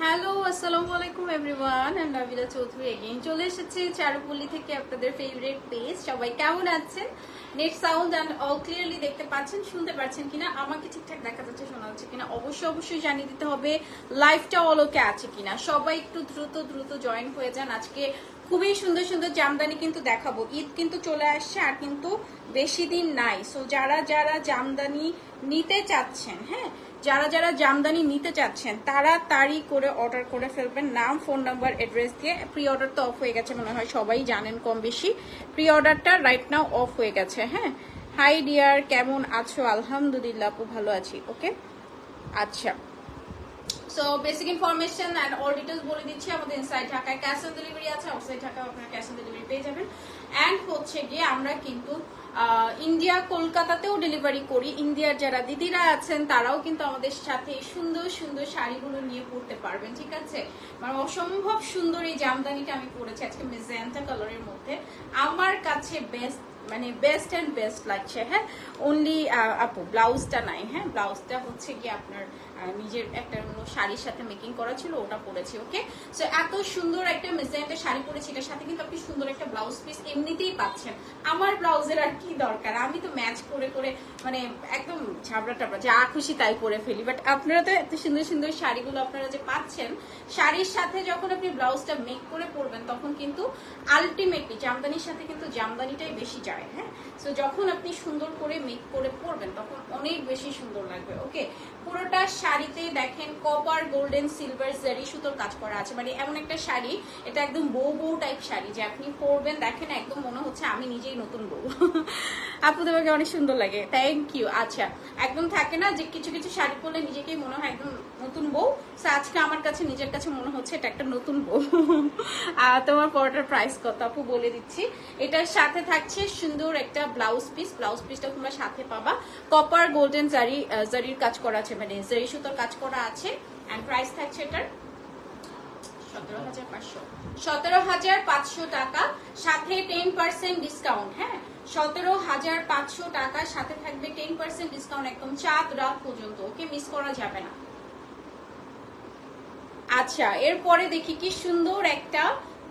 Hello আসসালামু আলাইকুম everyone and Nabila Chowdhury again চলে এসেছি চারুপল্লী থেকে আপনাদের ফেভারিট পেজ। সবাই কেমন আছেন? Net sound and all clearly দেখতে পাচ্ছেন, শুনতে পাচ্ছেন কিনা, আমাকে ঠিকঠাক দেখা যাচ্ছে, শোনা যাচ্ছে কিনা অবশ্যই জানিয়ে দিতে হবে। লাইভটা অল ওকে আছে কিনা। সবাই একটু দ্রুত জয়েন হয়ে যান। আজকে খুবই সুন্দর সুন্দর জামদানি কিন্তু দেখাবো। ঈদ কিন্তু চলে আসছে আর কিন্তু বেশি দিন নাই। সো যারা জামদানি নিতে চাচ্ছেন, হ্যাঁ যারা জামদানি নিতে চাচ্ছেন তাড়াতাড়ি করে অর্ডার করে ফেলবেন। নাম, ফোন নাম্বার, অ্যাড্রেস দিয়ে। প্রি অর্ডার তো অফ হয়ে গেছে মনে হয়, সবাই জানেন কম বেশি। প্রি অর্ডারটা রাইট নাও অফ হয়ে গেছে। হ্যাঁ, হাই ডিয়ার, কেমন আছো? আলহামদুলিল্লাহ আপু ভালো আছি। ওকে, আচ্ছা। So basic information and all details বলে দিচ্ছি। আমাদের ইনসাইড ঢাকায় ক্যাশ অন ডেলিভারি আছে, আউটসাইড ঢাকায় আপনারা ক্যাশ অন ডেলিভারি পেয়ে যাবেন। অ্যান্ড হচ্ছে গিয়ে আমরা কিন্তু ইন্ডিয়া কলকাতাতেও ডেলিভারি করি। ইন্ডিয়ার যারা দিদিরা আছেন তারাও কিন্তু আমাদের সাথে সুন্দর সুন্দর শাড়িগুলো নিয়ে পড়তে পারবেন। ঠিক আছে, মানে অসম্ভব সুন্দর এই জামদানিটা আমি পরেছি আজকে মেজেন্টা কালারের মধ্যে। আমার কাছে বেস্ট, মানে বেস্ট অ্যান্ড বেস্ট লাগছে। হ্যাঁ, অনলি আপু ব্লাউজটা নাই। হ্যাঁ, ব্লাউজটা হচ্ছে কি আপনার নিজের একটা শাড়ির সাথে মেকিং করা ছিল, ওটা পরেছি। ওকে, সো এত সুন্দর একটা মেজেন্টা শাড়ি পরেছি, এটার সাথে কিন্তু আপনি সুন্দর একটা ব্লাউজ পিস এমনিতেই পাচ্ছেন। আমার ব্লাউজের আর কি দরকার, আমি তো ম্যাচ করে করে মানে একদম ঝাবড়া টাবড়া যা খুশি তাই পরে ফেলি। বাট আপনারা তো এত সুন্দর সুন্দর শাড়িগুলো আপনারা যে পাচ্ছেন, শাড়ির সাথে যখন আপনি ব্লাউজটা মেক করে পরবেন তখন কিন্তু আলটিমেটলি জামদানির সাথে কিন্তু জামদানিটাই বেশি যায়। হ্যাঁ, সো যখন আপনি সুন্দর করে মেক করে পরবেন তখন অনেক বেশি সুন্দর লাগবে। ওকে, পুরোটা শাড়িতে দেখেন কপার, গোল্ডেন, সিলভার, জারি সুতোর কাজ করা আছে। মানে এমন একটা শাড়ি, এটা একদম বউ টাইপ শাড়ি যে আপনি পরবেন, দেখেন একদম মনে হচ্ছে আমি নিজেই নতুন বউ। আপু তোমাকে অনেক সুন্দর লাগে, থ্যাংক ইউ। আচ্ছা, একদম থাকে না যে কিছু কিছু শাড়ি পরলে নিজেকেই মনে হয় একদম নতুন বউ। আজকে আমার কাছে নিজের কাছে মনে হচ্ছে এটা একটা নতুন বউ। তোমার পরোটার প্রাইস কত আপু বলে দিচ্ছি। এটার সাথে থাকছে সুন্দর একটা ব্লাউজ পিস। ব্লাউজ পিসটা তোমরা সাথে পাবা। কপার, গোল্ডেন, জারির কাজ করা আছে, মানে জারি সুতোর কাজ করা আছে। এন্ড প্রাইস থাকছে এটার 17,500 টাকা, সাথে 10% ডিসকাউন্ট। হ্যাঁ, 17,500 টাকা, সাথে থাকবে 10% ডিসকাউন্ট একদম চাঁদ রাত পর্যন্ত। ওকে, মিস করা যাবে না। আচ্ছা, এরপরে দেখি কি সুন্দর একটা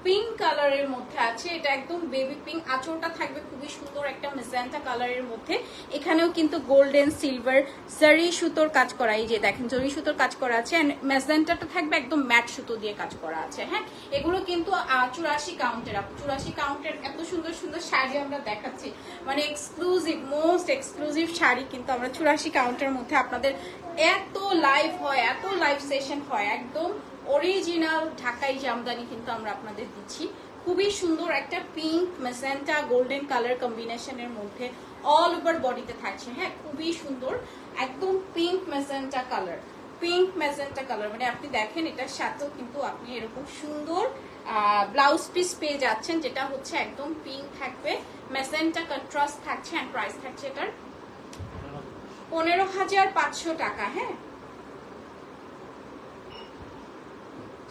পিঙ্ক কালারের মধ্যে আছে। এটা একদম বেবি পিঙ্ক, আঁচলটা থাকবে খুবই সুন্দর একটা মেজেন্টা কালারের মধ্যে। এখানেও কিন্তু গোল্ডেন, সিলভার, জারি সুতোর কাজ করা। এই যে দেখেন জারি সুতোর কাজ করা আছে। এন্ড মেজেন্টাটা থাকবে একদম ম্যাট সুতো দিয়ে কাজ করা আছে। হ্যাঁ, এগুলো কিন্তু 84 কাউন্টের। 84 কাউন্টের এত সুন্দর সুন্দর শাড়ি আমরা দেখাচ্ছি, মানে এক্সক্লুসিভ, মোস্ট এক্সক্লুসিভ শাড়ি কিন্তু আমরা 84 কাউন্টের মধ্যে আপনাদের এত লাইভ হয়, এত লাইভ সেশন হয়, একদম অরিজিনাল ঢাকাই জামদানি কিন্তু আমরা আপনাদের দিচ্ছি। খুবই সুন্দর একটা পিঙ্ক, মেজেন্টা, গোল্ডেন কালার কম্বিনেশনের মধ্যে অল ওভার বডিতে থাকছে। হ্যাঁ, খুবই সুন্দর, একদম pink magenta colour. Pink magenta colour মানে আপনি দেখেন এটার সাথেও কিন্তু আপনি এরকম সুন্দর ব্লাউজ পিস পেয়ে যাচ্ছেন, যেটা হচ্ছে একদম পিঙ্ক থাকবে, মেজেন্টা কন্ট্রাস্ট থাকছে। এন্ড প্রাইস থাকছে এটার 15,500 টাকা। হ্যাঁ,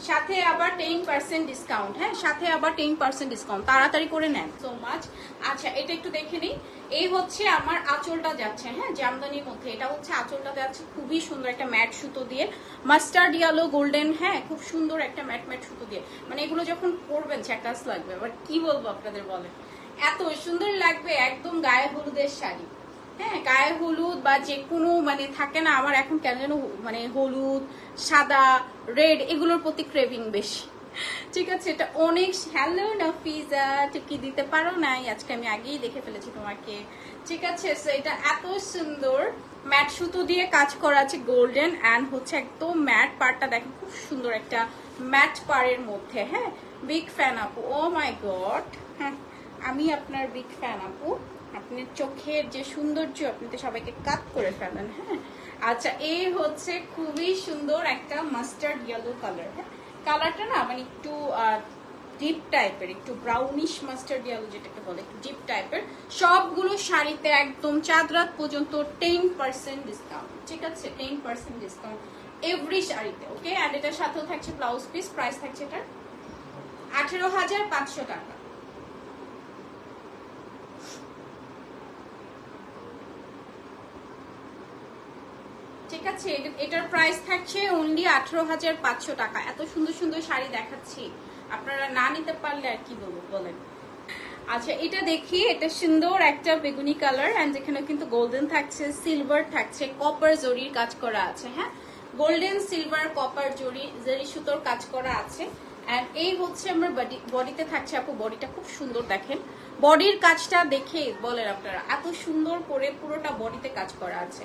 সাথে আবার 10% ডিসকাউন্ট। হ্যাঁ, সাথে আবার 10% ডিসকাউন্ট, তাড়াতাড়ি করে নেন। So much. আচ্ছা, এটা একটু দেখে নিই। এই হচ্ছে আমার আঁচলটা যাচ্ছে। হ্যাঁ, জামদানির মধ্যে এটা হচ্ছে আঁচলটা যাচ্ছে খুবই সুন্দর একটা ম্যাট সুতো দিয়ে, মাস্টার্ড ইয়েলো, গোল্ডেন। হ্যাঁ, খুব সুন্দর একটা ম্যাট সুতো দিয়ে। মানে এগুলো যখন পরবেন ঝাকাস লাগবে। আবার কি বলবো আপনাদের, বলেন এত সুন্দর লাগবে, একদম গায়ে হলুদের শাড়ি। হ্যাঁ, গায়ে হলুদ বা যে কোনো মানে থাকে না, আমার এখন কেন যেন মানে হলুদ, সাদা, রেড এগুলোর প্রতি ক্রেভিং বেশি। ঠিক আছে, এটা অনেক। হ্যালো নাফিজা, কি দিতে পারো নাই আজকে, আমি আগেই দেখে ফেলেছি তোমাকে। ঠিক আছে, সো এটা এত সুন্দর ম্যাট সুতো দিয়ে কাজ করা আছে, গোল্ডেন অ্যান্ড হচ্ছে একদম ম্যাট পাড়টা দেখেন, খুব সুন্দর একটা ম্যাট পাড়ের মধ্যে। হ্যাঁ, বিগ ফ্যান আপু, ও মাই গড। হ্যাঁ, আমি আপনার বিগ ফ্যান আপু। আপনার চোখের যে সৌন্দর্য, আপনি তো সবাইকে কাট করে ফেলেন। হ্যাঁ, আচ্ছা, এই হচ্ছে খুবই সুন্দর একটা মাস্টার্ড ইয়েলো কালার। হ্যাঁ, কালারটা না মানে একটু ডিপ টাইপের, একটু ব্রাউনিশ মাস্টার্ড ইয়েলো যেটাকে বলে, একটু ডিপ টাইপের। সবগুলো শাড়িতে একদম চাঁদ রাত পর্যন্ত 10% ডিসকাউন্ট। ঠিক আছে, 10% ডিসকাউন্ট এভরি শাড়িতে। ওকে, অ্যান্ড এটার সাথেও থাকছে ব্লাউজ পিস। প্রাইস থাকছে এটার 18,500 টাকা। ঠিক আছে। এটার প্রাইস থাকছে অনলি 18,500 টাকা। এত সুন্দর সুন্দর শাড়ি দেখাচ্ছি, আপনারা না নিতে পারলে আর কি বলবো বলেন। আচ্ছা এটা দেখি, এটা সুন্দর একটা বেগুনি কালার এন্ড যেখানে কিন্তু গোল্ডেন থাকছে, সিলভার থাকছে, কপার জরির কাজ করা আছে। হ্যাঁ, গোল্ডেন সিলভার কপার জরি সুতোর কাজ করা আছে। এন্ড এই হচ্ছে আমার বডিতে থাকছে। আপু বডিটা খুব সুন্দর, দেখেন বডির কাজটা দেখে বলেন আপনারা, এত সুন্দর করে পুরোটা বডিতে কাজ করা আছে।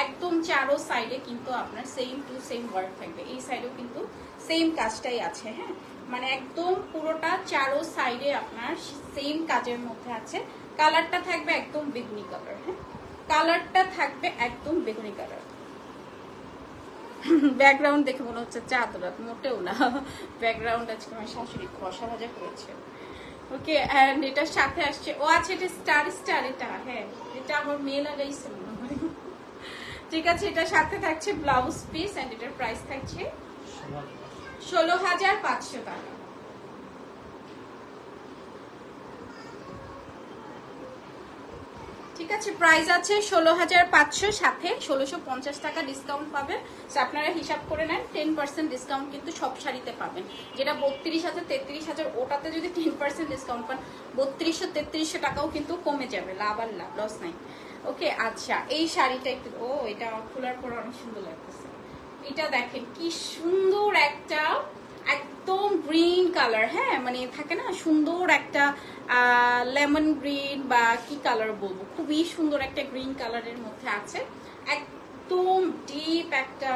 একদম চারো সাইডে কিন্তু আপনার সেম টু সেম ওয়ার্ক থাকবে। এই সাইডেও কিন্তু সেম কাজটাই আছে। হ্যাঁ, মানে একদম পুরোটা চারো সাইডে আপনার সেম কাজের মধ্যে আছে। কালারটা থাকবে একদম বেগুনি কালার। হ্যাঁ, কালারটা থাকবে একদম বেগুনি কালার। ব্যাকগ্রাউন্ড দেখে মনে হচ্ছে চাঁদ রাত, মোটেও না। ব্যাকগ্রাউন্ড আজকে আমার শাশুড়ি খসা ভাজা করেছে। ওকে, এন্ড এটার সাথে আসছে, ও আছে এটা স্টার এটা। হ্যাঁ, এটা আমার মেয়ে লাগাইছে মনে হয়। ঠিক আছে, এটার সাথে থাকছে ব্লাউজ পিস এন্ড এটার প্রাইস থাকছে 16,500 টাকা। ঠিক আছে, প্রাইস আছে 16,500, সাথে 1650 টাকা ডিসকাউন্ট পাবেন। আপনারা হিসাব করে নেন, 10% ডিসকাউন্ট কিন্তু সব শাড়িতে পাবেন। যেটা 32,000 33,000 ওটাতে যদি 10% ডিসকাউন্ট পান, 3200-3300 টাকাও কিন্তু কমে যাবে। লাভ আর লাভ, লস নাই। ওকে, আচ্ছা এই শাড়িটা একটু, ও এটা খোলার পর অনেক সুন্দর লাগতেছে। এটা দেখেন কি সুন্দর একটা একদম গ্রিন কালার। হ্যাঁ, মানে থাকে না সুন্দর একটা লেমন গ্রিন বা কি কালার বলবো, খুবই সুন্দর একটা গ্রিন কালারের মধ্যে আছে। একদম ডিপ একটা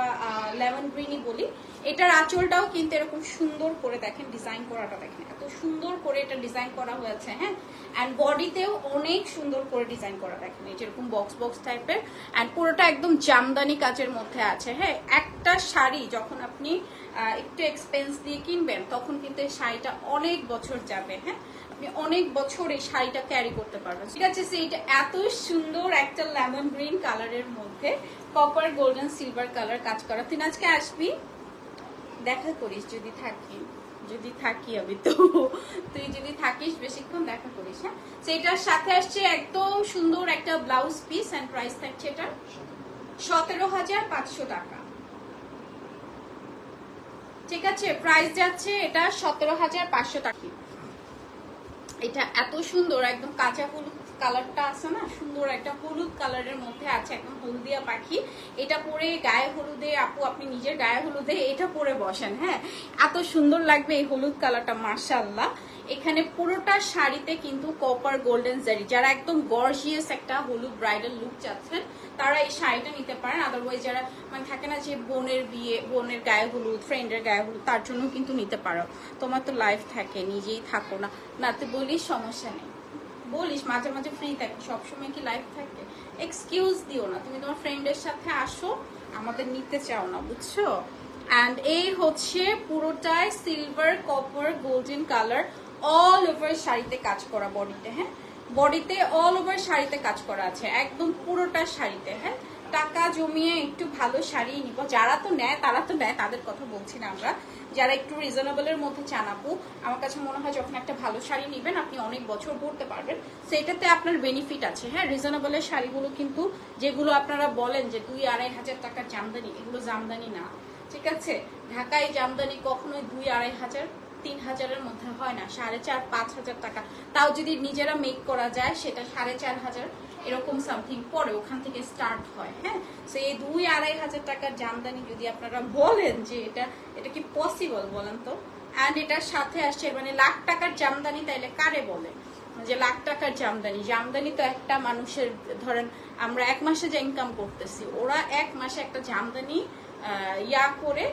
লেমন গ্রিনই বলি। এটার আঁচলটাও কিন্তু এরকম সুন্দর করে দেখেন ডিজাইন করাটা, দেখেন এত সুন্দর করে এটা ডিজাইন করা হয়েছে। হ্যাঁ, অ্যান্ড বডিতেও অনেক সুন্দর করে ডিজাইন করা, দেখেন এই যেরকম বক্স বক্স টাইপের। অ্যান্ড পুরোটা একদম জামদানি কাজের মধ্যে আছে। হ্যাঁ, একটা শাড়ি যখন আপনি একটু এক্সপেন্স দিয়ে কিনবেন তখন কিন্তু এই শাড়িটা অনেক বছর যাবে। হ্যাঁ, আপনি অনেক বছর এই শাড়িটা ক্যারি করতে পারবেন। ঠিক আছে, সেইটা এত সুন্দর একটা লেমন গ্রিন কালারের মধ্যে কপার গোল্ডেন সিলভার কালার কাজ করা। তুই আজকে আসবি, দেখা করিস যদি থাকি আমি তো, তুই যদি থাকিস বেশিক্ষণ দেখা করিস। হ্যাঁ, সেটার সাথে আসছে একদম সুন্দর একটা ব্লাউজ পিস এন্ড প্রাইস থাকছে এটা 17,500 টাকা। ঠিক আছে, প্রাইস যাচ্ছে এটা 17,500 টাকা। এটা এত সুন্দর একদম কাঁচা হলুদ কালারটা আছে না, সুন্দর একটা হলুদ কালারের মধ্যে আছে, একদম হলদিয়া পাখি। এটা পরে গায়ে হলুদে, আপু আপনি নিজের গায়ে হলুদে এটা পরে বসেন। হ্যাঁ, এত সুন্দর লাগবে এই হলুদ কালারটা, মাশাআল্লাহ। এখানে পুরোটা শাড়িতে কিন্তু কপার গোল্ডেন জারি। যারা একদম গর্জিয়াস একটা হলুদ ব্রাইডাল লুক চাচ্ছেন তারা এই শাড়িটা নিতে পারেন। আদারওয়াইজ যারা মানে থাকে না যে বোনের বিয়ে, বোনের গায়ে হলুদ, ফ্রেন্ডের গায়ে হলুদ, তার জন্য কিন্তু নিতে পারো। তোমার তো লাইফ থাকে, নিজেই থাকো না, না তুই বলিস সমস্যা নেই, বলিস মাঝে মাঝে ফ্রি থাকে, সবসময় কি লাইফ থাকে? এক্সকিউজ দিও না, তুমি তোমার ফ্রেন্ডের সাথে আসো, আমাদের নিতে চাও না, বুঝছো? অ্যান্ড এই হচ্ছে পুরোটাই silver copper golden colour, all over শাড়িতে কাজ করা বডিতে। হ্যাঁ, বডিতে অল ওভার শাড়িতে কাজ করা আছে, একদম পুরোটা শাড়িতে। হ্যাঁ, টাকা জমিয়ে একটু ভালো শাড়ি নিব, যারা তো নেয় তারা তো নেয়, তাদের কথা বলছি না আমরা। যারা একটু রিজনেবলের মধ্যে চান আপু, আমার কাছে মনে হয় যখন একটা ভালো শাড়ি নেবেন আপনি অনেক বছর পরতে পারবেন, সেটাতে আপনার বেনিফিট আছে। হ্যাঁ, রিজনেবলের শাড়িগুলো কিন্তু যেগুলো আপনারা বলেন যে 2-2.5 হাজার টাকার জামদানি, এগুলো জামদানি না। ঠিক আছে, ঢাকায় জামদানি কখনোই 2-2.5 হাজার 3 হাজারের মধ্যে হয় না, 4.5-5 হাজার টাকা। তাও যদি নিজেরা মেক করা যায় সেটা 4.5 হাজার এরকম সামথিং পরে ওখান থেকে স্টার্ট হয়। হ্যাঁ, সেই 2-2.5 হাজার টাকার জামদানি যদি আপনারা বলেন যে এটা কি পসিবল বলেন তো? অ্যান্ড এটার সাথে আসছে মানে লাখ টাকার জামদানি, তাইলে কারে বলে যে লাখ টাকার জামদানি? জামদানি তো একটা মানুষের, ধরেন আমরা 1 মাসে যে ইনকাম করতেছি, ওরা 1 মাসে একটা জামদানি করে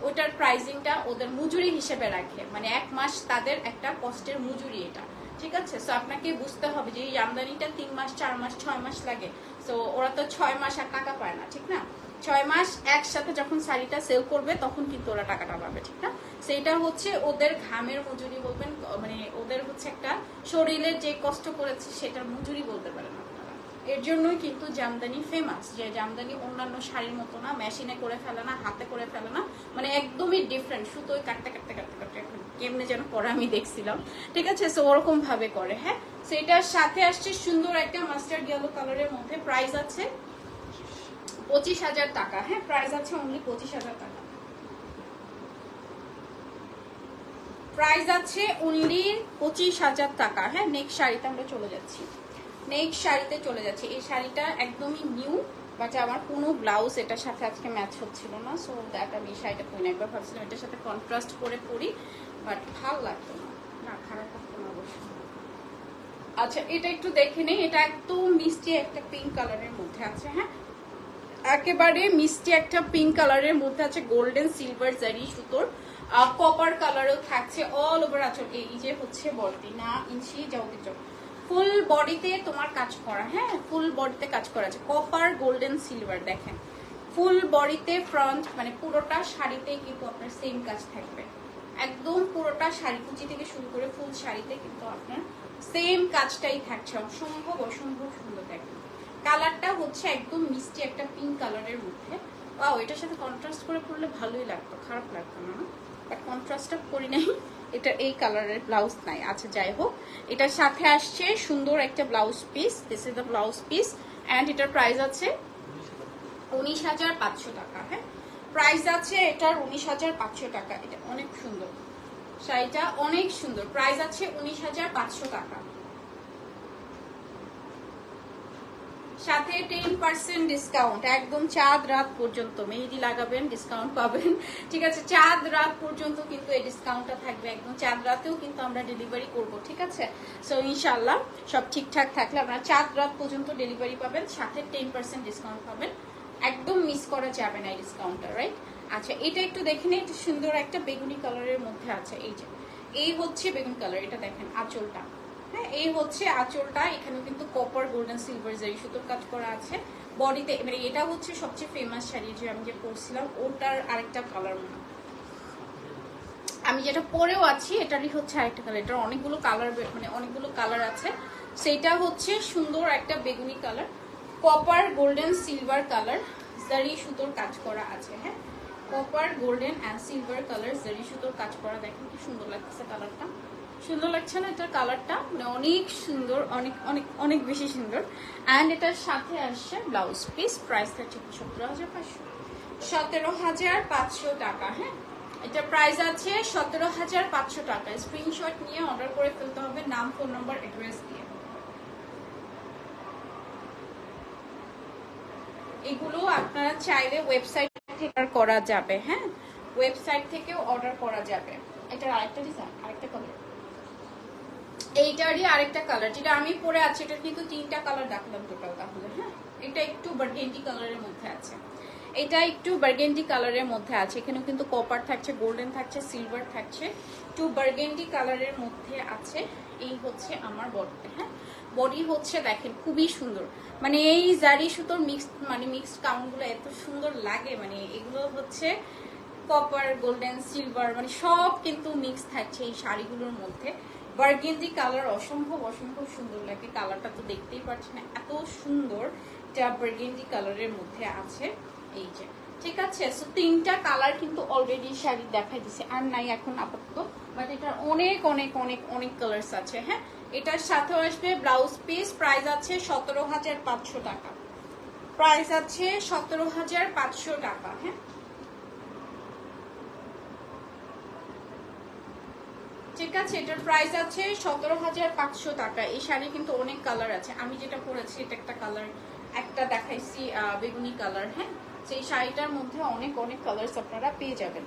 ওইটার প্রাইসিংটা ওদের মজুরি হিসেবে রাখে, মানে 1 মাস তাদের একটা কষ্টের মজুরি এটা। ঠিক আছে, সো আপনাকে বুঝতে হবে যে এই জামদানিটা 3 মাস 4 মাস 6 মাস লাগে। সো ওরা তো 6 মাস আর টাকা পায় না, ঠিক না? 6 মাস একসাথে যখন শাড়িটা সেল করবে তখন কিন্তু ওরা টাকাটা পাবে, ঠিক না? সেইটা হচ্ছে ওদের ঘামের মজুরি বলবেন, মানে ওদের হচ্ছে একটা শরীরের যে কষ্ট করেছে সেটার মজুরি বলতে পারেন আপনারা। এর জন্যই কিন্তু জামদানি ফেমাস, যে জামদানি অন্যান্য শাড়ির মতো না, মেশিনে করে ফেলে না, হাতে করে ফেলে না, মানে একদমই ডিফারেন্ট। সুতোয় কাটতে কাটতে কাটতে কাটতে কেমনে যেন করে আমি দেখছিলাম। ঠিক আছে, সো ওরকম ভাবে করে। হ্যাঁ, সেটার সাথে আসছে সুন্দর একটা মাস্টার্ড ইয়েলো কালারের মধ্যে, প্রাইস আছে 25,000 টাকা। হ্যাঁ, প্রাইস আছে অনলি 25,000 টাকা। প্রাইস আছে অনলি 25,000 টাকা। হ্যাঁ, নেক্সট শাড়িতে আমরা চলে যাচ্ছি। নেক্সট শাড়িতে চলে যাচ্ছি। এই শাড়িটা একদমই নিউ, বাট আমার কোনো ব্লাউজ এটার সাথে আজকে ম্যাচ হচ্ছিল না, সো দ্যাট আমি এই শাড়িটা পরি না। একবার ভাবছিলাম এটার সাথে কন্ট্রাস্ট করে পরি, বাট ভালো লাগতো না, না খারাপ লাগতো না অবশ্যই। আচ্ছা, এটা একটু দেখে নেই। এটা একদম মিষ্টি একটা পিঙ্ক কালারের মধ্যে আছে। হ্যাঁ, একেবারে মিষ্টি একটা পিঙ্ক কালারের মধ্যে আছে, গোল্ডেন সিলভার জারি সুতোর, কপার কালারও থাকছে অল ওভার। আচল এই যে হচ্ছে বলটি না ইঞ্চি যাও যাও, ফুল বডিতে তোমার কাজ করা। হ্যাঁ, ফুল বডিতে কাজ করা আছে, কপার গোল্ডেন সিলভার। দেখেন ফুল বডিতে ফ্রন্ট মানে পুরোটা শাড়িতে কিন্তু আপনার সেম কাজ থাকবে, একদম পুরোটা শাড়ি কুচি থেকে শুরু করে ফুল শাড়িতে কিন্তু আপনার সেম কাজটাই থাকছে। অসম্ভব অসম্ভব সুন্দর। দেখেন কালারটা হচ্ছে একদম মিষ্টি একটা পিঙ্ক কালারের মধ্যে। ওয়াও, এটার সাথে কন্ট্রাস্ট করে পরলে ভালোই লাগতো, খারাপ লাগতো না, বাট কন্ট্রাস্টটা করি নাই। এটা এই কালারের ব্লাউজ নাই। আচ্ছা যাই হোক, এটার সাথে আসছে সুন্দর একটা blouse piece. This is the blouse piece and এটার প্রাইস আছে 19,500 টাকা। হ্যাঁ, প্রাইস আছে এটার 19,500 টাকা। এটা অনেক সুন্দর শাড়িটা, অনেক সুন্দর। প্রাইস আছে 19,500 টাকা, সাথে 10% ডিসকাউন্ট। একদম চাঁদ রাত পর্যন্ত মেহেদি লাগাবেন, ডিসকাউন্ট পাবেন। ঠিক আছে, চাঁদ রাত পর্যন্ত কিন্তু এই ডিসকাউন্টটা থাকবে। একদম চাঁদ রাতেও কিন্তু আমরা ডেলিভারি করব। ঠিক আছে, সো ইনশাল্লাহ সব ঠিকঠাক থাকলে আপনারা চাঁদ রাত পর্যন্ত ডেলিভারি পাবেন, সাথে 10% ডিসকাউন্ট পাবেন। একদম মিস করা যাবে না এই ডিসকাউন্টটা, রাইট? আচ্ছা, এটা একটু দেখে নিই। একটু সুন্দর একটা বেগুনি কালারের মধ্যে আছে। এই যে এই হচ্ছে বেগুনি কালার। এটা দেখেন আঁচলটা। হ্যাঁ, এই হচ্ছে আঁচলটা। এখানেও কিন্তু কপার গোল্ডেন সিলভার জারি সুতোর কাজ করা আছে বডিতে। মানে এটা হচ্ছে সবচেয়ে ফেমাস শাড়ি যে আমি যে পরছিলাম ওটার আরেকটা কালার মনে, আমি যেটা পরেও আছি এটারই হচ্ছে আরেকটা কালার। এটার অনেকগুলো কালার, মানে অনেকগুলো কালার আছে। সেটা হচ্ছে সুন্দর একটা বেগুনি colour, copper golden silver colour জারি সুতোর কাজ করা আছে। হ্যাঁ, copper golden and silver colour জারি সুতোর কাজ করা। দেখেন কি সুন্দর লাগছে কালারটা, সুন্দর লাগছে না এটার কালারটা? মানে অনেক সুন্দর, অনেক অনেক অনেক বেশি সুন্দর। অ্যান্ড এটার সাথে আসছে ব্লাউজ পিস। প্রাইস থাকছে 17,500, 17,500 টাকা। হ্যাঁ, এটা প্রাইস আছে 17,500 টাকা। স্ক্রিনশট নিয়ে অর্ডার করে ফেলতে হবে, নাম, ফোন নম্বর, অ্যাড্রেস দিয়ে। এগুলো আপনারা চাইলে ওয়েবসাইট থেকে অর্ডার করা যাবে। হ্যাঁ, ওয়েবসাইট থেকেও অর্ডার করা যাবে। এটার আরেকটা ডিজাইন, আরেকটা কালার, এইটারই আরেকটা কালার যেটা আমি পরে আছি। এটার কিন্তু 3টা কালার দেখালাম টোটাল। তাহলে হ্যাঁ, এটা একটু বার্গেন্ডি কালারের মধ্যে আছে, এটা একটু বার্গেন্ডি কালারের মধ্যে আছে। এখানেও কিন্তু কপার থাকছে, গোল্ডেন থাকছে, সিলভার থাকছে, টু বার্গেন্ডি কালারের মধ্যে আছে। এই হচ্ছে আমার বডি। হ্যাঁ, বডি হচ্ছে দেখেন খুবই সুন্দর। মানে এই জারি সুতোর মিক্সড কাউন্টগুলো এত সুন্দর লাগে। মানে এগুলো হচ্ছে কপার গোল্ডেন সিলভার মানে সব কিন্তু মিক্স থাকছে এই শাড়িগুলোর মধ্যে। বার্গেন্ডি কালার অসম্ভব অসম্ভব সুন্দর লাগে। কালারটা তো দেখতেই পাচ্ছেন এত সুন্দর, যা বার্গেন্ডি কালারের মধ্যে আছে। এই যে ঠিক আছে, সো 3টা কালার কিন্তু অলরেডি শাড়ি দেখাই দিছে, আর নাই এখন আপাতত, বাট এটার অনেক অনেক অনেক অনেক কালার্স আছে। হ্যাঁ, এটার সাথে আসবে ব্লাউজ পিস। প্রাইস আছে 17,500 টাকা। প্রাইস আছে 17,500 টাকা। হ্যাঁ, ঠিক আছে, এটার প্রাইস আছে 17,500 টাকা। এই শাড়ি কিন্তু অনেক কালার আছে। আমি যেটা পরেছি এটা একটা কালার, একটা দেখাইছি বেগুনি কালার। হ্যাঁ, সেই শাড়িটার মধ্যে অনেক অনেক কালার্স আপনারা পেয়ে যাবেন।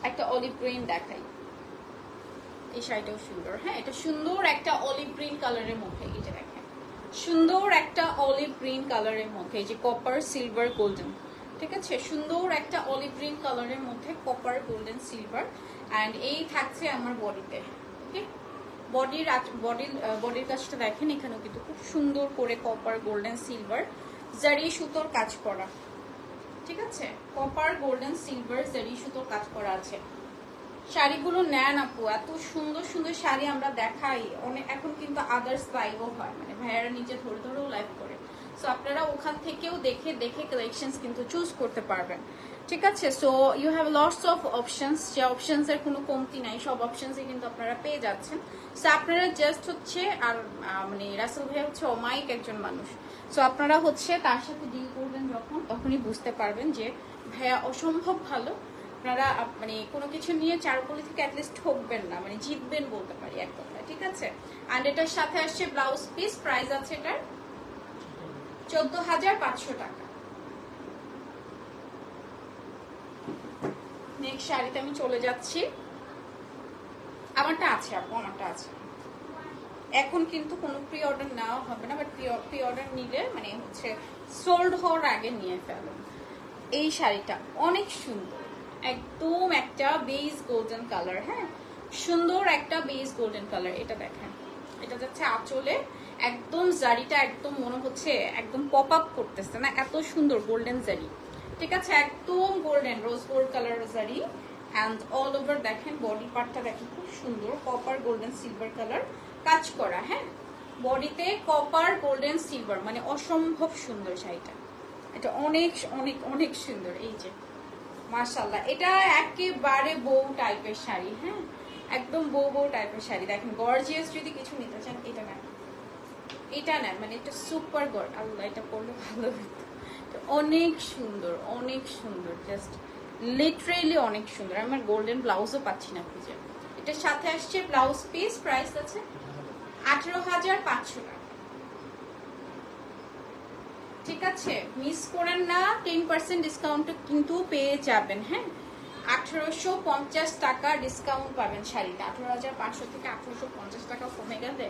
একটা অলিভ গ্রিন দেখাই, এই শাড়িটাও সুন্দর। হ্যাঁ, এটা সুন্দর একটা অলিভ গ্রিন কালারের মধ্যে। এই যে দেখেন সুন্দর একটা অলিভ গ্রিন কালারের মধ্যে, এই যে কপার সিলভার গোল্ডেন। ঠিক আছে, সুন্দর একটা অলিভ গ্রিন কালারের মধ্যে কপার গোল্ডেন সিলভার। অ্যান্ড এই থাকছে আমার বডিতে। ওকে, বডির কাজটা দেখেন, এখানেও কিন্তু খুব সুন্দর করে কপার গোল্ডেন সিলভার জারি সুতোর কাজ করা। ঠিক আছে, কপার গোল্ডেন সিলভার জারি সুতোর কাজ করা আছে। শাড়িগুলো নেন আপু, এত সুন্দর সুন্দর শাড়ি আমরা দেখাই অনেক। এখন কিন্তু আদার্স লাইভও হয়, মানে ভাইয়ারা নিজে ধরে ধরেও লাইভ করে, সো আপনারা ওখান থেকেও দেখে দেখে কালেকশনস কিন্তু চুজ করতে পারবেন। ঠিক আছে, so you have lots of options, যে অপশনসের কোনো কমতি নাই, সব অপশনসই কিন্তু আপনারা পেয়ে যাচ্ছেন। সো আপনারা জাস্ট হচ্ছে, আর মানে রাসেল ভাই হচ্ছে অমায়িক একজন মানুষ, সো আপনারা হচ্ছে তার সাথে ডিল করবেন যখন তখনই বুঝতে পারবেন যে ভাইয়া অসম্ভব ভালো। আপনারা মানে কোনো কিছু নিয়ে চারুকলি থেকে অ্যাটলিস্ট ঠকবেন না, মানে জিতবেন বলতে পারি এক কথায়, ঠিক আছে। অ্যান্ড এটার সাথে আসছে ব্লাউজ পিস, প্রাইস আছে এটার 14,500 টাকা। নেক্সট শাড়িতে আমি চলে যাচ্ছি। আমারটা আছে আপু, আমারটা আছে। এখন কিন্তু কোনো প্রি অর্ডার নেওয়া হবে না, বাট প্রি অর্ডার নিলে মানে হচ্ছে সোল্ড হওয়ার আগে নিয়ে ফেলুন। এই শাড়িটা অনেক সুন্দর, একদম একটা বেজ গোল্ডেন কালার। হ্যাঁ, সুন্দর একটা বেজ গোল্ডেন কালার। এটা দেখেন, এটা যাচ্ছে আঁচলে, একদম জারিটা একদম মনে হচ্ছে একদম পপ আপ করতেছে না, এত সুন্দর গোল্ডেন জারি। ঠিক আছে, একদম গোল্ডেন রোজ গোল্ড কালার জারি। অ্যান্ড অল ওভার দেখেন বডি পার্টটা দেখেন খুব সুন্দর, কপার গোল্ডেন সিলভার কালার কাজ করা। হ্যাঁ, বডিতে কপার গোল্ডেন সিলভার, মানে অসম্ভব সুন্দর শাড়িটা। এটা অনেক অনেক অনেক সুন্দর। এই যে মাশাআল্লাহ, এটা একেবারে বউ টাইপের শাড়ি। হ্যাঁ, একদম বউ বউ টাইপের শাড়ি। দেখেন গর্জিয়াস যদি কিছু নিতে চান এটা নেন, এটা নেন, মানে এটা সুপার গড। আল্লাহ, এটা পরলে ভালো হতো। অনেক সুন্দর, অনেক সুন্দর, জাস্ট লিটারেলি অনেক সুন্দর। আমার গোল্ডেন ব্লাউজও পাচ্ছি না খুঁজে। এটার সাথে আসছে ব্লাউজ পিস, প্রাইস আছে 18,500 টাকা। ঠিক আছে, মিস করেন না, 10% ডিসকাউন্ট কিন্তু পেয়ে যাবেন। হ্যাঁ, 1850 টাকা ডিসকাউন্ট পাবেন শাড়িতে। 18,500 থেকে 1850 টাকা কমে গেলে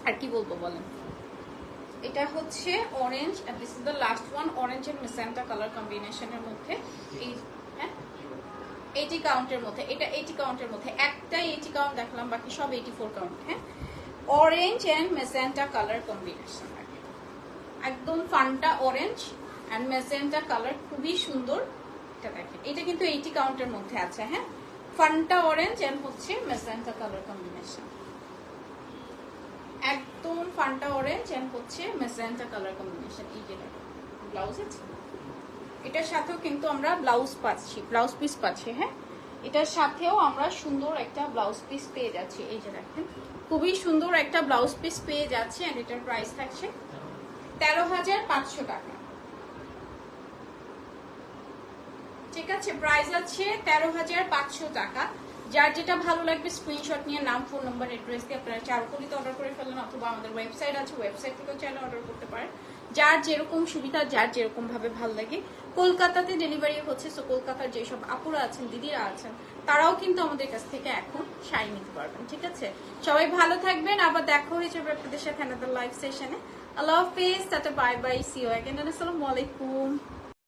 আর কি বলবো বলেন। এটা হচ্ছে orange, this is the last one, orange and magenta colour কম্বিনেশনের মধ্যে। এই হ্যাঁ 80 কাউন্টের মধ্যে, এটা 80 কাউন্টের মধ্যে, একটাই 80 কাউন্ট দেখলাম, বাকি সব 84 কাউন্ট। হ্যাঁ, orange and magenta colour combination, একদম Fanta orange and magenta colour, খুবই সুন্দর। এটা দেখেন, এটা কিন্তু 80 কাউন্টের মধ্যে আছে। হ্যাঁ, ফান্টা অরেঞ্জ এন্ড হচ্ছে মেজেন্টা কালার কম্বিনেশন, একদম ফান্টা অরেঞ্জ এন্ড হচ্ছে মেজেন্টা কালার কম্বিনেশন। এই যে ব্লাউজ আছে, এটার সাথেও কিন্তু আমরা ব্লাউজ পাচ্ছি, ব্লাউজ পিস পাচ্ছি। হ্যাঁ, এটার সাথেও আমরা সুন্দর একটা ব্লাউজ পিস পেয়ে যাচ্ছি। এই যে দেখেন, খুবই সুন্দর একটা ব্লাউজ পিস পেয়ে যাচ্ছি। এন্ড এটার প্রাইস থাকছে 13,500 টাকা। ঠিক আছে, প্রাইস আছে 13,500 টাকা। যার যেটা ভালো লাগবে স্ক্রিনশট নিয়ে নাম, ফোন নাম্বার, অ্যাড্রেস দিয়ে আপনারা চারুকলিতে অর্ডার করে ফেলেন, অথবা আমাদের ওয়েবসাইট আছে, ওয়েবসাইট থেকেও চাইলে অর্ডার করতে পারেন। যার যেরকম সুবিধা, যার যেরকম ভাবে ভালো লাগে। কলকাতাতে ডেলিভারি হচ্ছে, সো কলকাতার যেসব আপুরা আছেন, দিদিরা আছেন, তারাও কিন্তু আমাদের কাছ থেকে এখন শাড়ি নিতে পারবেন। ঠিক আছে, সবাই ভালো থাকবেন, আবার দেখা হয়ে যাবে আপনাদের সাথে আলাদা লাইভ সেশনে। আল্লাহ হাফেজ, tata, bye bye, see you again, আসসালামু আলাইকুম।